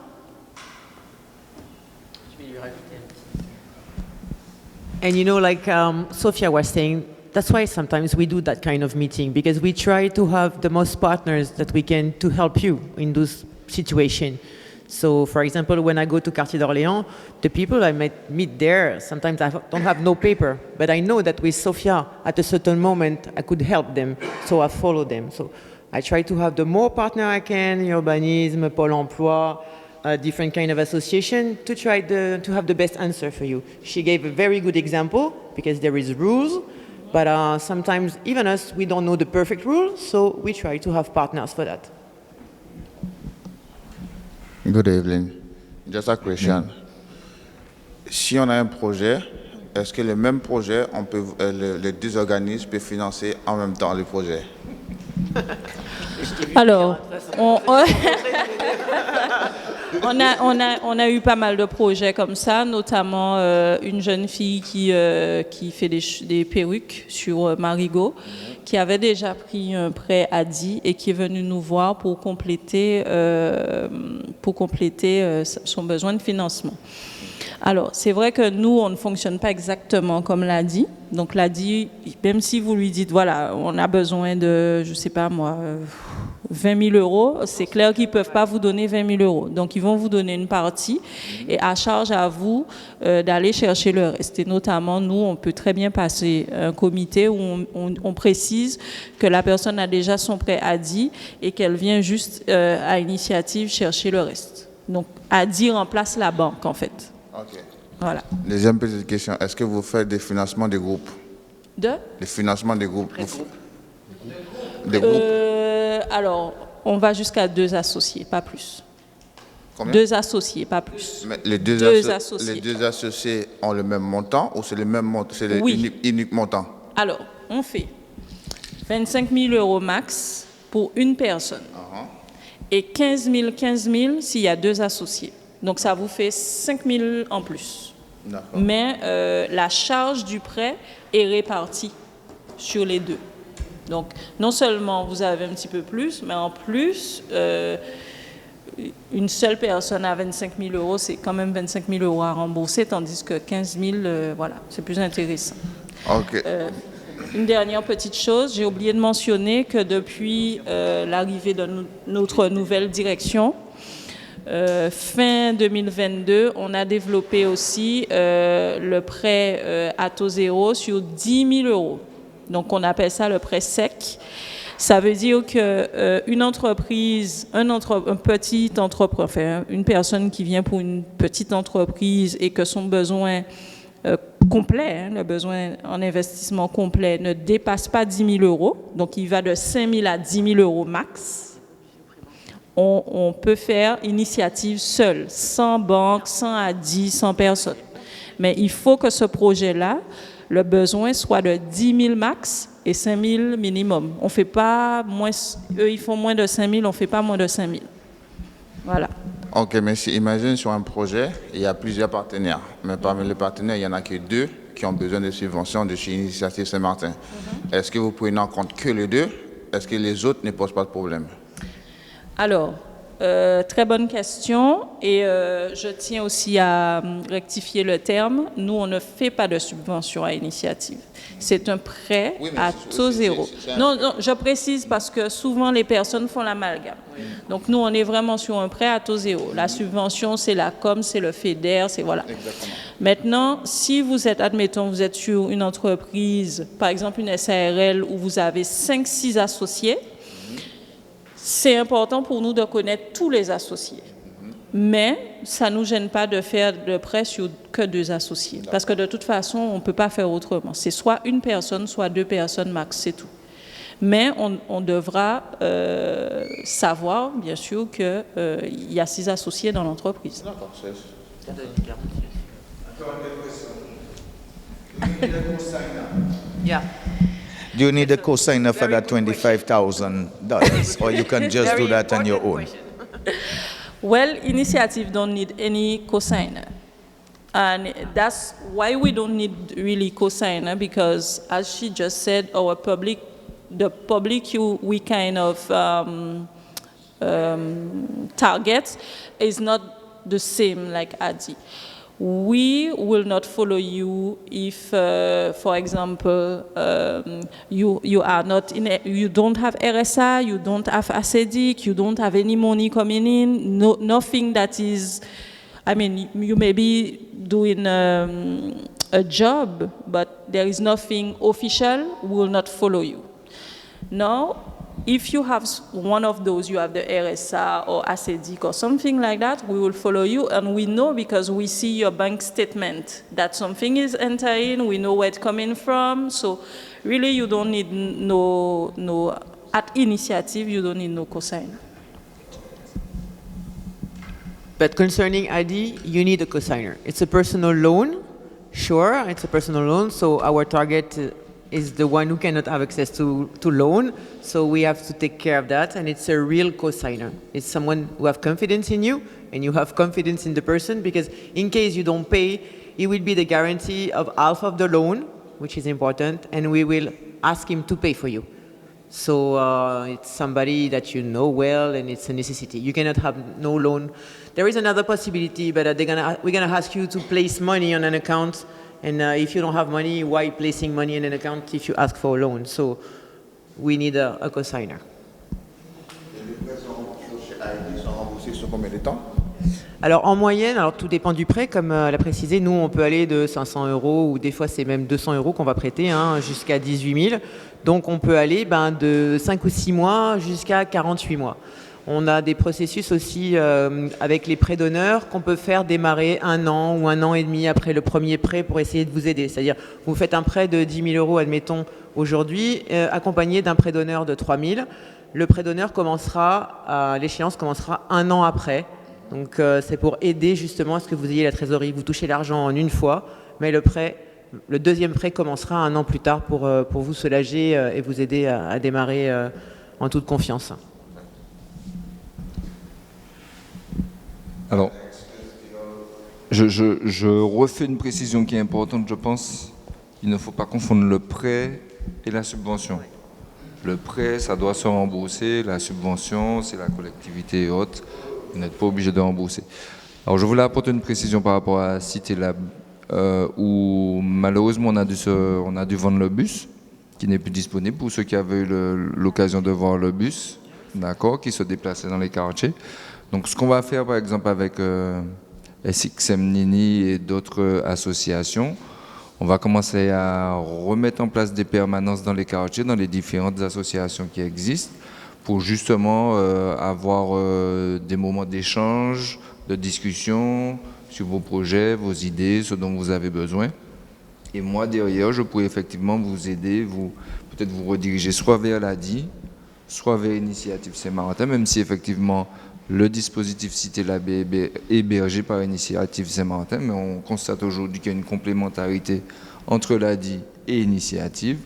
And you know, like Sophia was saying, that's why sometimes we do that kind of meeting, because we try to have the most partners that we can to help you in those situations. So, for example, when I go to Quartier d'Orléans, the people I meet there, sometimes I don't have no paper, but I know that with Sophia, at a certain moment, I could help them, so I follow them. So I try to have the more partner I can, urbanisme, Pôle emploi, different kind of association, to try to have the best answer for you. She gave a very good example, because there is rules, but sometimes even us, we don't know the perfect rules, so we try to have partners for that. Good evening. Just a question. Si on a un projet, est-ce que le même projet, les deux organismes peuvent financer en même temps le projet? Alors, on a eu pas mal de projets comme ça, notamment une jeune fille qui fait des perruques sur Marigot, qui avait déjà pris un prêt à 10 et qui est venue nous voir pour compléter son besoin de financement. Alors, c'est vrai que nous, on ne fonctionne pas exactement comme l'a dit. Donc, l'a dit, même si vous lui dites, voilà, on a besoin de, je sais pas moi, 20 000 euros, c'est clair qu'ils ne peuvent pas vous donner 20 000 euros. Donc, ils vont vous donner une partie et à charge à vous d'aller chercher le reste. Et notamment, nous, on peut très bien passer un comité où on précise que la personne a déjà son prêt à 10 et qu'elle vient juste à initiative chercher le reste. Donc, à 10 remplace la banque, en fait. Ok. Voilà. Deuxième petite question, est-ce que vous faites des financements de groupes? Des financements de groupes. Des groupes? Alors, on va jusqu'à 2 associés, pas plus. Combien? 2 associés, pas plus. Mais les deux associés. Les deux associés ont le même montant ou c'est le même montant, c'est l'unique montant? Alors, on fait 25 000 euros max pour une personne et 15 000 s'il y a 2 associés. Donc, ça vous fait 5 000 en plus. Mais la charge du prêt est répartie sur les deux. Donc, non seulement vous avez un petit peu plus, mais en plus, une seule personne à 25 000 euros, c'est quand même 25 000 euros à rembourser, tandis que 15 000, voilà, c'est plus intéressant. Okay. Une dernière petite chose, j'ai oublié de mentionner que depuis l'arrivée de notre nouvelle direction, fin 2022, on a développé aussi le prêt à taux zéro sur 10 000 euros. Donc, on appelle ça le prêt sec. Ça veut dire que une entreprise, un petit entrepreneur, enfin, une personne qui vient pour une petite entreprise et que son besoin complet, le besoin en investissement complet ne dépasse pas 10 000 euros, donc il va de 5 000 à 10 000 euros max, on peut faire initiative seule, sans banque, sans ADI, sans personne. Mais il faut que ce projet-là, le besoin soit de 10 000 max et 5 000 minimum. On fait pas moins, eux ils font moins de 5 000, on ne fait pas moins de 5 000. Voilà. Ok, merci. Imagine sur un projet, il y a plusieurs partenaires. Mais parmi les partenaires, il n'y en a que 2 qui ont besoin de subventions de chez Initiative Saint-Martin. Est-ce que vous prenez en compte que les 2? Est-ce que les autres ne posent pas de problème? Alors, très bonne question. Et je tiens aussi à rectifier le terme. Nous, on ne fait pas de subvention à initiative. C'est un prêt à taux zéro. Non, je précise parce que souvent les personnes font l'amalgame. Donc nous, on est vraiment sur un prêt à taux zéro. La subvention, c'est la com, c'est le FEDER, c'est voilà. Exactement. Maintenant, si vous êtes, admettons, vous êtes sur une entreprise, par exemple une SARL où vous avez 5-6 associés, c'est important pour nous de connaître tous les associés. Mais ça ne nous gêne pas de faire de prêt sur que 2 associés. Parce que de toute façon, on ne peut pas faire autrement. C'est soit une personne, soit 2 personnes max, c'est tout. Mais on devra savoir, bien sûr, qu'il y a 6 associés dans l'entreprise. D'accord, Yeah. Do you need a co-signer for that $25,000, or you can just do that on your own? Well, initiative don't need any cosigner. And that's why we don't need really cosigner, because as she just said, the public we kind of target is not the same like ADI. We will not follow you if, for example, you are not you don't have RSA, you don't have ACEDIC, you don't have any money coming in, nothing that is, I mean, you may be doing a job, but there is nothing official, we will not follow you. Now, if you have one of those, you have the RSA or ACEDIC or something like that, we will follow you, and we know because we see your bank statement that something is entering, we know where it's coming from, so really you don't need no at initiative, you don't need no cosigner. But concerning ID, you need a cosigner. It's a personal loan, sure, it's a personal loan, so our target is the one who cannot have access to loan, so we have to take care of that, and it's a real cosigner. It's someone who have confidence in you, and you have confidence in the person, because in case you don't pay, it will be the guarantee of half of the loan, which is important, and we will ask him to pay for you. So it's somebody that you know well, and it's a necessity. You cannot have no loan. There is another possibility, but we're gonna ask you to place money on an account. And if you don't have money, why placing money in an account if you ask for a loan? So we need a cosigner. Alors en moyenne, alors tout dépend du prêt, comme l'a précisé, nous on peut aller de 500 € ou des fois c'est même 200 € qu'on va prêter, hein, jusqu'à 18 000. Donc on peut aller de 5 ou 6 mois jusqu'à 48 mois. On a des processus aussi avec les prêts d'honneur qu'on peut faire démarrer 1 an ou 1 an et demi après le premier prêt pour essayer de vous aider. C'est-à-dire, vous faites un prêt de 10 000 €, admettons, aujourd'hui, accompagné d'un prêt d'honneur de 3 000. Le prêt d'honneur l'échéance commencera 1 an après. Donc c'est pour aider justement à ce que vous ayez la trésorerie. Vous touchez l'argent en une fois, mais le deuxième prêt commencera 1 an plus tard pour vous soulager et vous aider à démarrer en toute confiance. Alors, je refais une précision qui est importante, je pense. Il ne faut pas confondre le prêt et la subvention. Le prêt, ça doit se rembourser. La subvention, c'est la collectivité et autres. Vous n'êtes pas obligé de rembourser. Alors, je voulais apporter une précision par rapport à CityLab, où malheureusement, on a dû vendre le bus, qui n'est plus disponible pour ceux qui avaient eu l'occasion de voir le bus, d'accord, qui se déplaçait dans les quartiers. Donc, ce qu'on va faire, par exemple, avec SXM Nini et d'autres associations, On va commencer à remettre en place des permanences dans les quartiers, dans les différentes associations qui existent, pour justement avoir des moments d'échange, de discussion sur vos projets, vos idées, ce dont vous avez besoin. Et moi, derrière, je pourrais effectivement vous aider, peut-être vous rediriger soit vers l'ADI, soit vers Initiative Saint-Martin, même si effectivement le dispositif Cité Lab est hébergé par Initiative Saint-Martin, mais on constate aujourd'hui qu'il y a une complémentarité entre l'ADI et Initiative.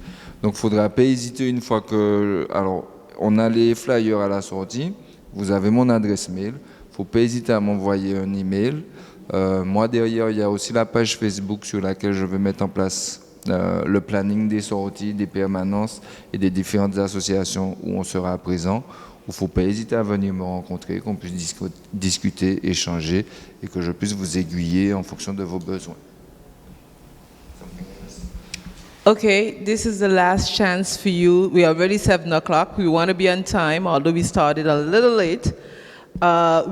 Donc il ne faudra pas hésiter une fois que... Alors, on a les flyers à la sortie, vous avez mon adresse mail, il ne faut pas hésiter à m'envoyer un email. Moi, derrière, il y a aussi la page Facebook sur laquelle je vais mettre en place le planning des sorties, des permanences et des différentes associations où on sera présent. Il ne faut pas hésiter à venir me rencontrer, qu'on puisse discuter, échanger et que je puisse vous aiguiller en fonction de vos besoins. Okay, this is the last chance for you. We are already 7 o'clock. We want to be on time, although we started a little late.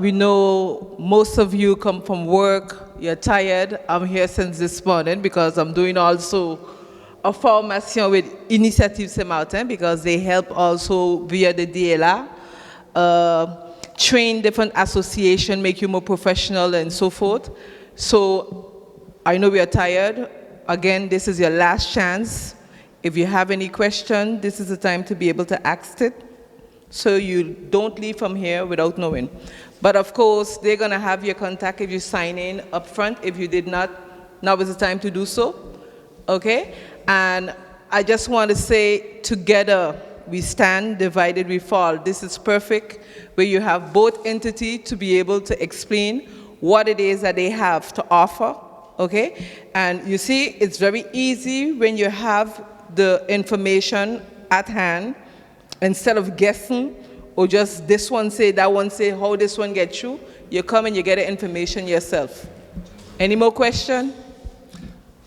We know most of you come from work, you're tired. I'm here since this morning because I'm doing also a formation with Initiative Saint-Martin because they help also via the DLA, train different associations, make you more professional and so forth. So I know we are tired. Again, this is your last chance. If you have any question, this is the time to be able to ask it. So you don't leave from here without knowing. But of course, they're going to have your contact if you sign in up front. If you did not, now is the time to do so. Okay? And I just want to say, together we stand, divided we fall. This is perfect, where you have both entities to be able to explain what it is that they have to offer. Okay? And you see, it's very easy when you have the information at hand, instead of guessing, or just this one say, that one say, how this one gets you, you come and you get the information yourself. Any more questions?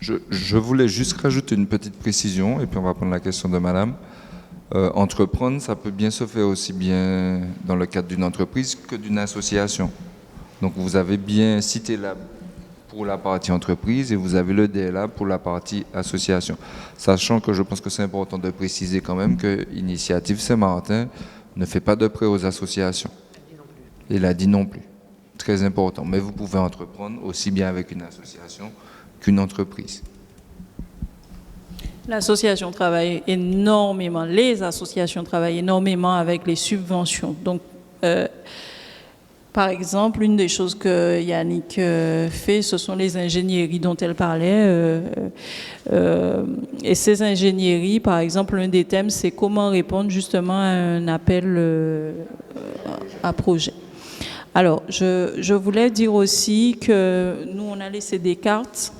Je voulais juste rajouter une petite précision, et puis on va prendre la question de madame. Entreprendre, ça peut bien se faire aussi bien dans le cadre d'une entreprise que d'une association. Donc vous avez bien cité Lab pour la partie entreprise et vous avez le DLA pour la partie association. Sachant que je pense que c'est important de préciser quand même que Initiative Saint-Martin ne fait pas de prêt aux associations. Et l'ADI non plus. Très important. Mais vous pouvez entreprendre aussi bien avec une association qu'une entreprise. L'association travaille énormément, les associations travaillent énormément avec les subventions. Donc, par exemple, une des choses que Yannick fait, ce sont les ingénieries dont elle parlait. Et ces ingénieries, par exemple, l'un des thèmes, c'est comment répondre justement à un appel à projet. Alors, je voulais dire aussi que nous, on a laissé des cartes.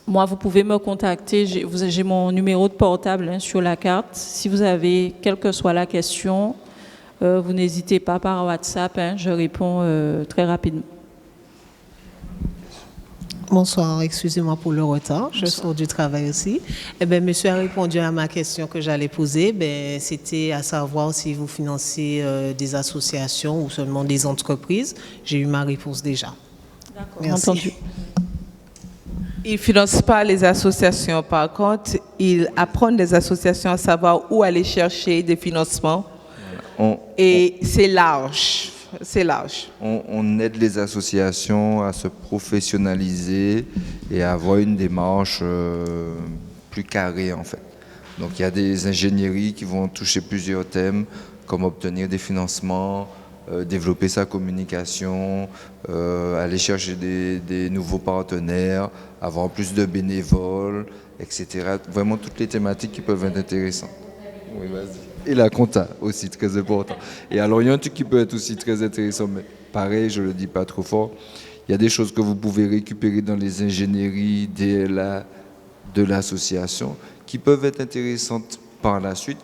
Moi, vous pouvez me contacter, j'ai mon numéro de portable sur la carte. Si vous avez, quelle que soit la question, vous n'hésitez pas par WhatsApp, je réponds très rapidement. Bonsoir, excusez-moi pour le retard, je sors du travail aussi. Eh bien, monsieur a répondu à ma question que j'allais poser, c'était à savoir si vous financez des associations ou seulement des entreprises. J'ai eu ma réponse déjà. D'accord, merci. entendu. Ils ne financent pas les associations, par contre, ils apprennent des associations à savoir où aller chercher des financements. Et c'est large. C'est large. On aide les associations à se professionnaliser et à avoir une démarche plus carrée en fait. Donc il y a des ingénieries qui vont toucher plusieurs thèmes, comme obtenir des financements, développer sa communication, aller chercher des nouveaux partenaires, avoir plus de bénévoles, etc. Vraiment toutes les thématiques qui peuvent être intéressantes. Oui, vas-y. Et la compta aussi, très important. Et alors, il y a un truc qui peut être aussi très intéressant, mais pareil, je ne le dis pas trop fort. Il y a des choses que vous pouvez récupérer dans les ingénieries, DLA, de l'association, qui peuvent être intéressantes par la suite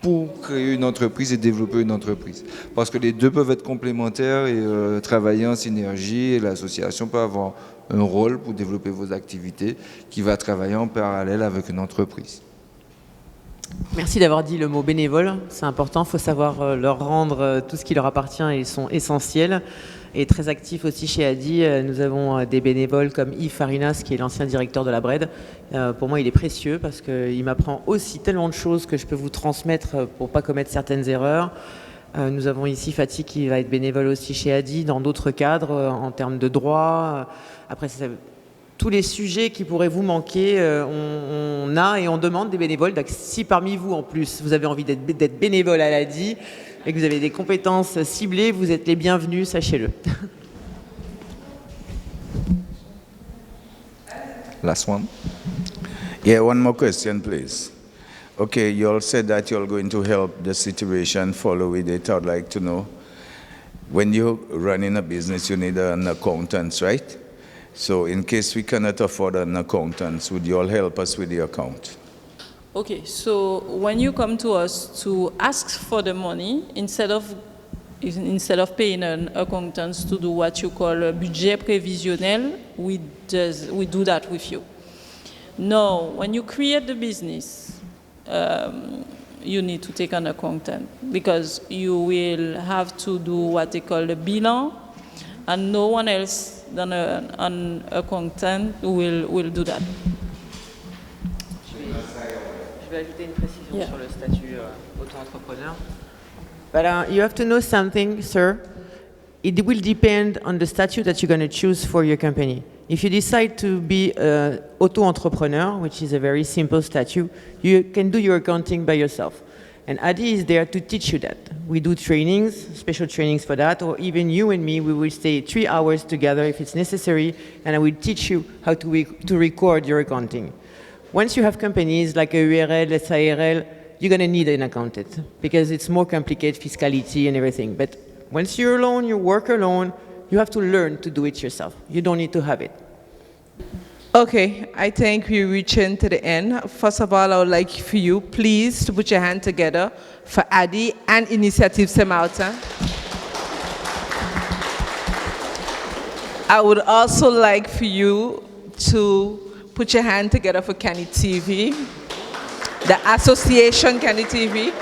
pour créer une entreprise et développer une entreprise. Parce que les deux peuvent être complémentaires et travailler en synergie, et l'association peut avoir un rôle pour développer vos activités qui va travailler en parallèle avec une entreprise. Merci d'avoir dit le mot bénévole, c'est important, il faut savoir leur rendre tout ce qui leur appartient et ils sont essentiels. Et très actif aussi chez Adi, nous avons des bénévoles comme Yves Farinas, qui est l'ancien directeur de la BRED. Pour moi, il est précieux parce qu'il m'apprend aussi tellement de choses que je peux vous transmettre pour ne pas commettre certaines erreurs. Nous avons ici Fatih qui va être bénévole aussi chez Adi dans d'autres cadres en termes de droit. Après, tous les sujets qui pourraient vous manquer, on a et on demande des bénévoles. Donc, si parmi vous, en plus, vous avez envie d'être bénévole à l'Adi et que vous avez des compétences ciblées, vous êtes les bienvenus, sachez-le. Last one. Yeah, one more question, please. Okay, you all said that you're going to help the situation, follow with it. I'd like to know, when you're running a business, you need an accountant, right? So in case we cannot afford an accountant, would you all help us with the account? Okay, so when you come to us to ask for the money, instead of paying an accountant to do what you call a budget prévisionnel, we do that with you. Now, when you create the business, you need to take an accountant because you will have to do what they call the bilan, and no one else than an accountant will do that. Je vais ajouter une précision sur le statut auto-entrepreneur. But you have to know something, sir. It will depend on the statute that you're going to choose for your company. If you decide to be an auto-entrepreneur, which is a very simple statute, you can do your accounting by yourself. And Adi is there to teach you that. We do trainings, special trainings for that, or even you and me, we will stay 3 hours together if it's necessary, and I will teach you how to record your accounting. Once you have companies like a URL, SARL, you're going to need an accountant because it's more complicated, fiscality and everything. But once you're alone, you work alone, you have to learn to do it yourself. You don't need to have it. Okay, I think we're reaching to the end. First of all, I would like for you, please, to put your hand together for Adi and Initiative Saint-Martin. I would also like for you to put your hand together for Kenny TV, the association Kenny TV,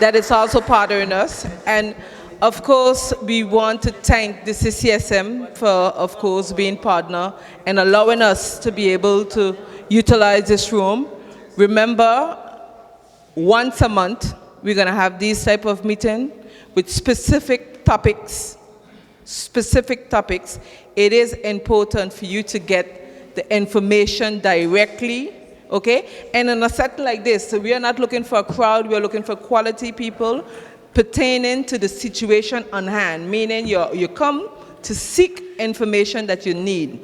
that is also partnering us. And of course, we want to thank the CCSM for, of course, being partner and allowing us to be able to utilize this room. Remember, once a month, we're going to have these type of meeting with specific topics. It is important for you to get the information directly, okay? And in a setting like this, so we are not looking for a crowd, we are looking for quality people pertaining to the situation on hand, meaning you come to seek information that you need.